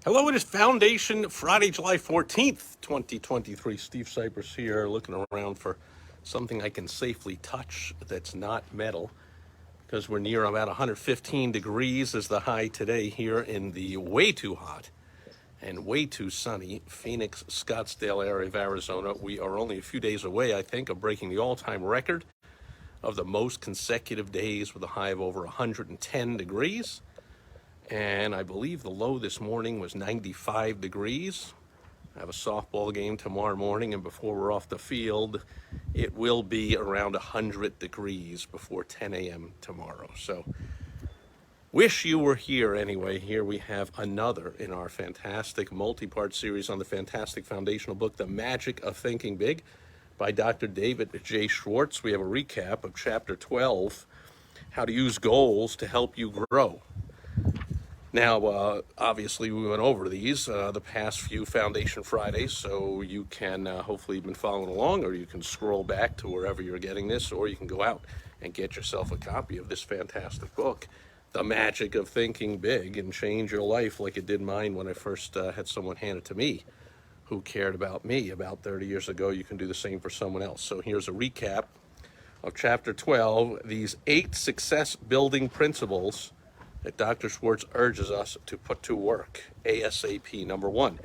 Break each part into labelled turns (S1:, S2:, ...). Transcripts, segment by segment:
S1: Hello, it is Foundation Friday, July 14th, 2023. Steve Sipress here, looking around for something I can safely touch that's not metal, because we're near about 115 degrees is the high today here in the way too hot and way too sunny Phoenix, Scottsdale area of Arizona. We are only a few days away, I think, of breaking the all-time record of the most consecutive days with a high of over 110 degrees. And I believe the low this morning was 95 degrees. I have a softball game tomorrow morning, and before we're off the field, it will be around 100 degrees before 10 a.m. tomorrow. So, wish you were here anyway. Here we have another in our fantastic multi-part series on the fantastic foundational book, The Magic of Thinking Big, by Dr. David J. Schwartz. We have a recap of Chapter 12, How to Use Goals to Help You Grow. Now, obviously, we went over these the past few Foundation Fridays, so you can hopefully you've been following along, or you can scroll back to wherever you're getting this, or you can go out and get yourself a copy of this fantastic book, The Magic of Thinking Big, and change your life like it did mine when I first had someone hand it to me who cared about me about 30 years ago. You can do the same for someone else. So here's a recap of Chapter 12, these 8 success-building principles that Dr. Schwartz urges us to put to work ASAP. Number 1,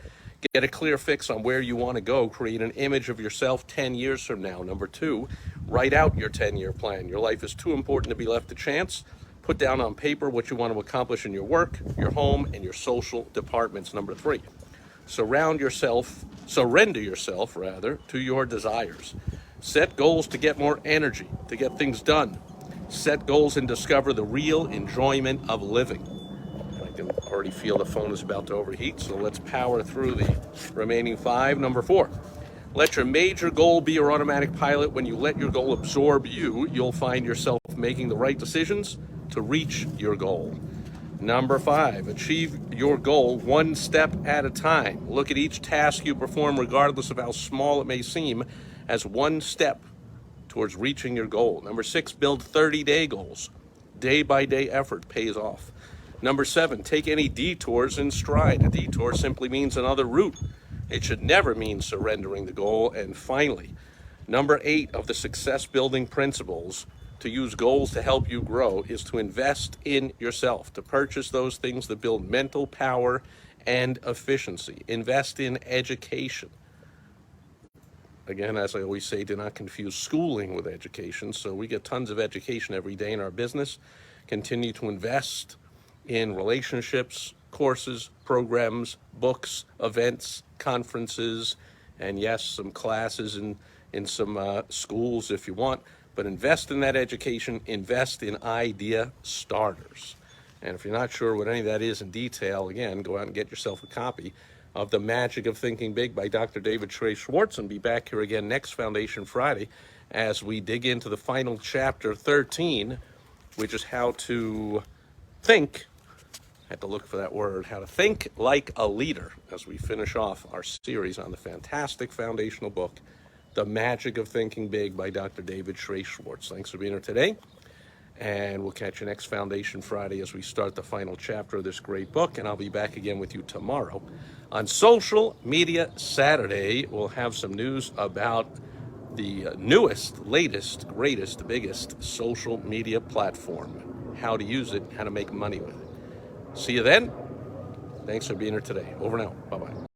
S1: get a clear fix on where you want to go. Create an image of yourself 10 years from now. Number 2, write out your 10-year plan. Your life is too important to be left to chance. Put down on paper what you want to accomplish in your work, your home, and your social departments. Number 3, surrender yourself to your desires. Set goals to get more energy, to get things done. Set goals and discover the real enjoyment of living. I can already feel the phone is about to overheat, so let's power through the remaining 5. Number 4, let your major goal be your automatic pilot. When you let your goal absorb you, you'll find yourself making the right decisions to reach your goal. Number 5, achieve your goal one step at a time. Look at each task you perform, regardless of how small it may seem, as one step towards reaching your goal. Number 6, build 30-day goals. Day-by-day effort pays off. Number 7, take any detours in stride. A detour simply means another route. It should never mean surrendering the goal. And finally, number 8 of the success-building principles to use goals to help you grow is to invest in yourself, to purchase those things that build mental power and efficiency. Invest in education. Again, as I always say, do not confuse schooling with education. So we get tons of education every day in our business. Continue to invest in relationships, courses, programs, books, events, conferences, and yes, some classes in some schools if you want. But invest in that education, invest in idea starters. And if you're not sure what any of that is in detail, again, go out and get yourself a copy of The Magic of Thinking Big by Dr. David J. Schwartz, and be back here again next Foundation Friday as we dig into the final chapter 13, which is how to think, I had to look for that word, how to think like a leader, as we finish off our series on the fantastic foundational book, The Magic of Thinking Big by Dr. David J. Schwartz. Thanks for being here today. And we'll catch you next Foundation Friday as we start the final chapter of this great book. And I'll be back again with you tomorrow. On Social Media Saturday, we'll have some news about the newest, latest, greatest, biggest social media platform, how to use it, how to make money with it. See you then. Thanks for being here today. Over and out. Bye-bye.